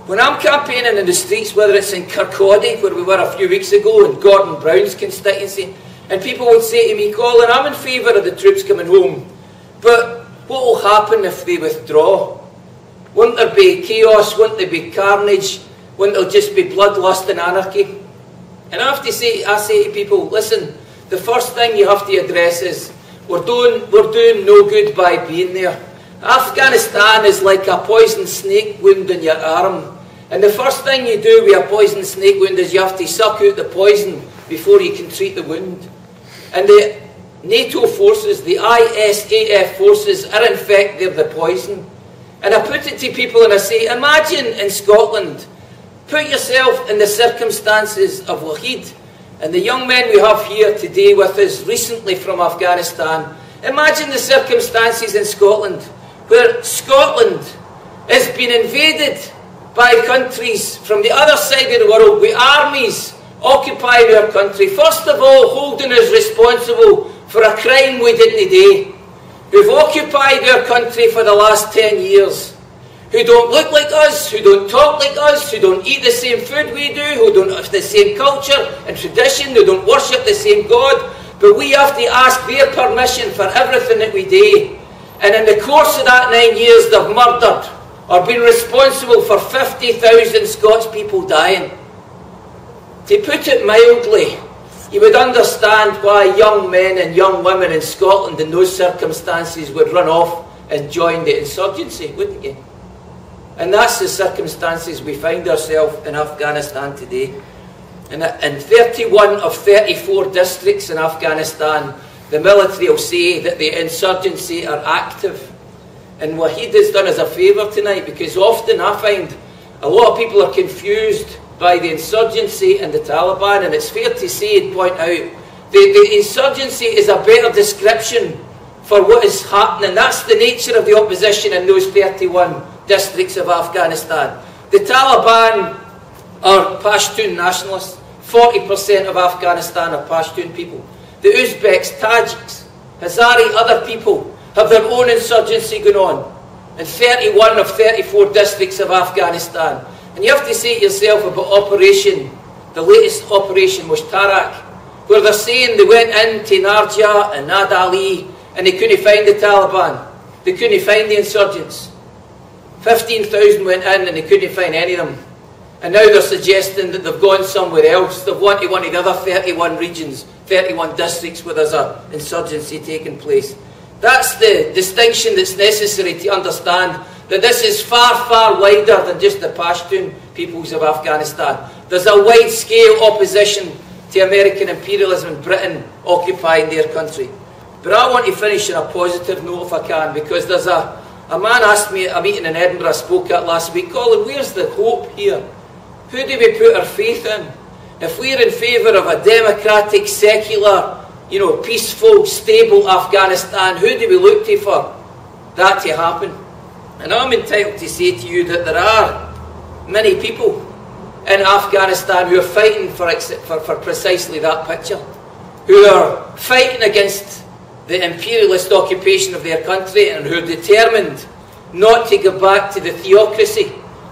When I'm campaigning in the streets, whether it's in Kirkcaldy, where we were a few weeks ago, in Gordon Brown's constituency, and people would say to me, Colin, I'm in favour of the troops coming home, but what will happen if they withdraw? Won't there be chaos? Won't there be carnage? Won't there just be bloodlust and anarchy? And I say to people, listen, the first thing you have to address is, we're doing no good by being there. Afghanistan is like a poisoned snake wound in your arm. And the first thing you do with a poisoned snake wound is you have to suck out the poison before you can treat the wound. And the NATO forces, the ISAF forces, are in fact, they're the poison. And I put it to people and I say, imagine in Scotland, put yourself in the circumstances of Wahid and the young men we have here today with us recently from Afghanistan. Imagine the circumstances in Scotland, where Scotland has been invaded by countries from the other side of the world with armies occupying our country. First of all, holding us responsible for a crime we didn't do, who've occupied our country for the last 10 years, who don't look like us, who don't talk like us, who don't eat the same food we do, who don't have the same culture and tradition, who don't worship the same God, but we have to ask their permission for everything that we do. And in the course of that 9 years, they've murdered or been responsible for 50,000 Scots people dying. To put it mildly, you would understand why young men and young women in Scotland in those circumstances would run off and join the insurgency, wouldn't you? And that's the circumstances we find ourselves in Afghanistan today. And in 31 of 34 districts in Afghanistan, the military will say that the insurgency are active. And Wahid has done us a favour tonight, because often I find a lot of people are confused by the insurgency and the Taliban, and it's fair to say and point out the insurgency is a better description for what is happening. That's the nature of the opposition in those 31 districts of Afghanistan. The Taliban are Pashtun nationalists. 40% of Afghanistan are Pashtun people. The Uzbeks, Tajiks, Hazari, other people have their own insurgency going on in 31 of 34 districts of Afghanistan. And you have to say to yourself about the latest operation was Tarak, where they're saying they went into Narja and Nadali and they couldn't find the Taliban. They couldn't find the insurgents. 15,000 went in and they couldn't find any of them. And now they're suggesting that they've gone somewhere else. They've gone to one of the other 31 regions, 31 districts where there's an insurgency taking place. That's the distinction that's necessary to understand that this is far, far wider than just the Pashtun peoples of Afghanistan. There's a wide-scale opposition to American imperialism and Britain occupying their country. But I want to finish on a positive note if I can, because there's a man asked me at a meeting in Edinburgh I spoke at last week, Colin, where's the hope here? Who do we put our faith in? If we're in favour of a democratic, secular, peaceful, stable Afghanistan, who do we look to for that to happen? And I'm entitled to say to you that there are many people in Afghanistan who are fighting for precisely that picture, who are fighting against the imperialist occupation of their country and who are determined not to go back to the theocracy,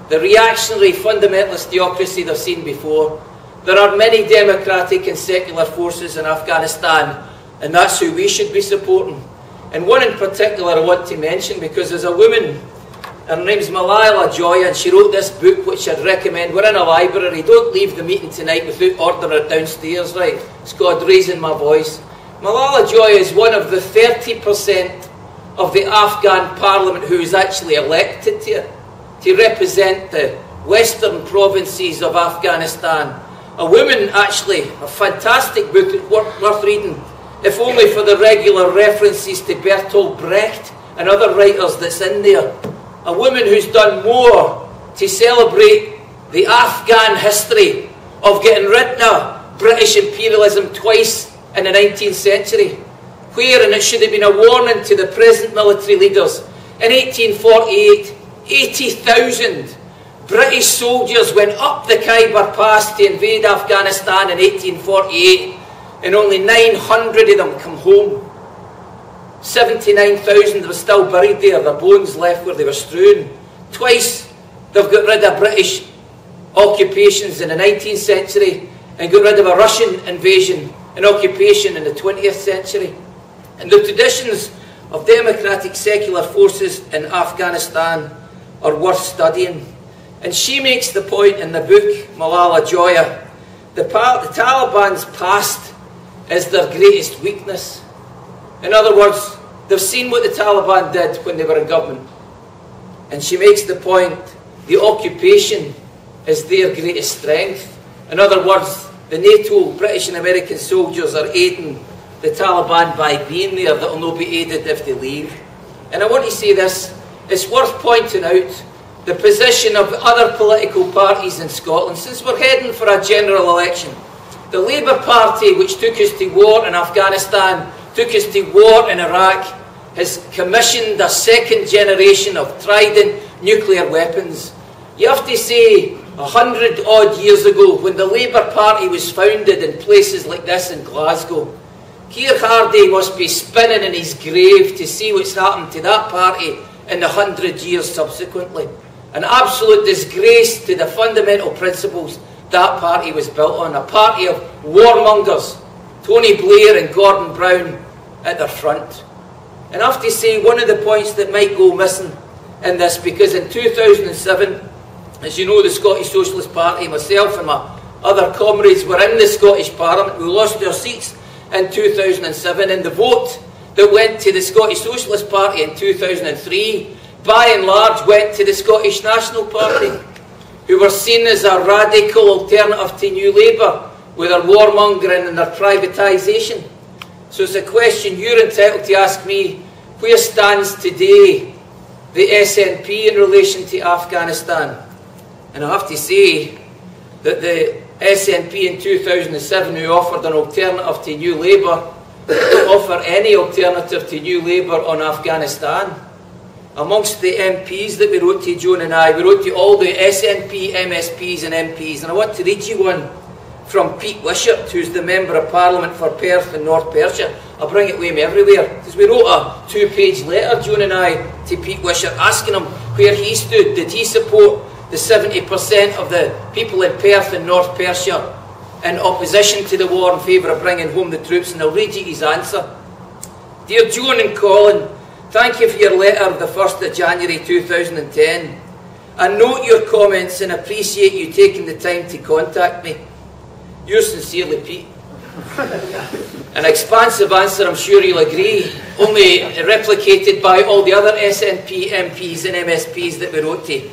the reactionary fundamentalist theocracy they've seen before. There are many democratic and secular forces in Afghanistan, and that's who we should be supporting. And one in particular I want to mention, because there's a woman, her name's Malalai Joya, and she wrote this book which I'd recommend. We're in a library. Don't leave the meeting tonight without ordering it downstairs, right? It's called Raising My Voice. Malalai Joya is one of the 30% of the Afghan parliament who is actually elected to represent the western provinces of Afghanistan. A woman, actually, a fantastic book worth reading, if only for the regular references to Bertolt Brecht and other writers that's in there. A woman who's done more to celebrate the Afghan history of getting rid of British imperialism twice in the 19th century, where, and it should have been a warning to the present military leaders, in 1848, 80,000 British soldiers went up the Khyber Pass to invade Afghanistan in 1848, and only 900 of them come home. 79,000 were still buried there, their bones left where they were strewn. Twice They've got rid of British occupations in the 19th century and got rid of a Russian invasion and occupation in the 20th century. And the traditions of democratic secular forces in Afghanistan are worth studying. And she makes the point in the book, Malalai Joya, the Taliban's past is their greatest weakness. In other words, they've seen what the Taliban did when they were in government. And she makes the point, the occupation is their greatest strength. In other words, the NATO, British and American soldiers are aiding the Taliban by being there. That will not be aided if they leave. And I want to say this, it's worth pointing out the position of other political parties in Scotland, since we're heading for a general election. The Labour Party, which took us to war in Afghanistan, took us to war in Iraq, has commissioned a second generation of Trident nuclear weapons. You have to say, 100 odd years ago, when the Labour Party was founded in places like this in Glasgow, Keir Hardie must be spinning in his grave to see what's happened to that party in the 100 years subsequently. An absolute disgrace to the fundamental principles that party was built on. A party of warmongers, Tony Blair and Gordon Brown at their front. And I have to say, one of the points that might go missing in this, because in 2007, as you know, the Scottish Socialist Party, myself and my other comrades were in the Scottish Parliament. We lost our seats in 2007, and the vote that went to the Scottish Socialist Party in 2003 by and large went to the Scottish National Party, who were seen as a radical alternative to New Labour with their warmongering and their privatisation. So it's a question you're entitled to ask me, where stands today the SNP in relation to Afghanistan? And I have to say that the SNP in 2007, who offered an alternative to New Labour, don't offer any alternative to New Labour on Afghanistan. Amongst the MPs that we wrote to, Joan and I, we wrote to all the SNP, MSPs and MPs, and I want to read you one from Pete Wishart, who's the Member of Parliament for Perth and North Perthshire. I'll bring it with me everywhere, because we wrote a 2-page letter, Joan and I, to Pete Wishart, asking him where he stood. Did he support the 70% of the people in Perth and North Perthshire in opposition to the war in favour of bringing home the troops? And I'll read you his answer. Dear Joan and Colin, thank you for your letter of the 1st of January 2010. I note your comments and appreciate you taking the time to contact me. Yours sincerely, Pete. An expansive answer, I'm sure you'll agree, only replicated by all the other SNP MPs and MSPs that we wrote to.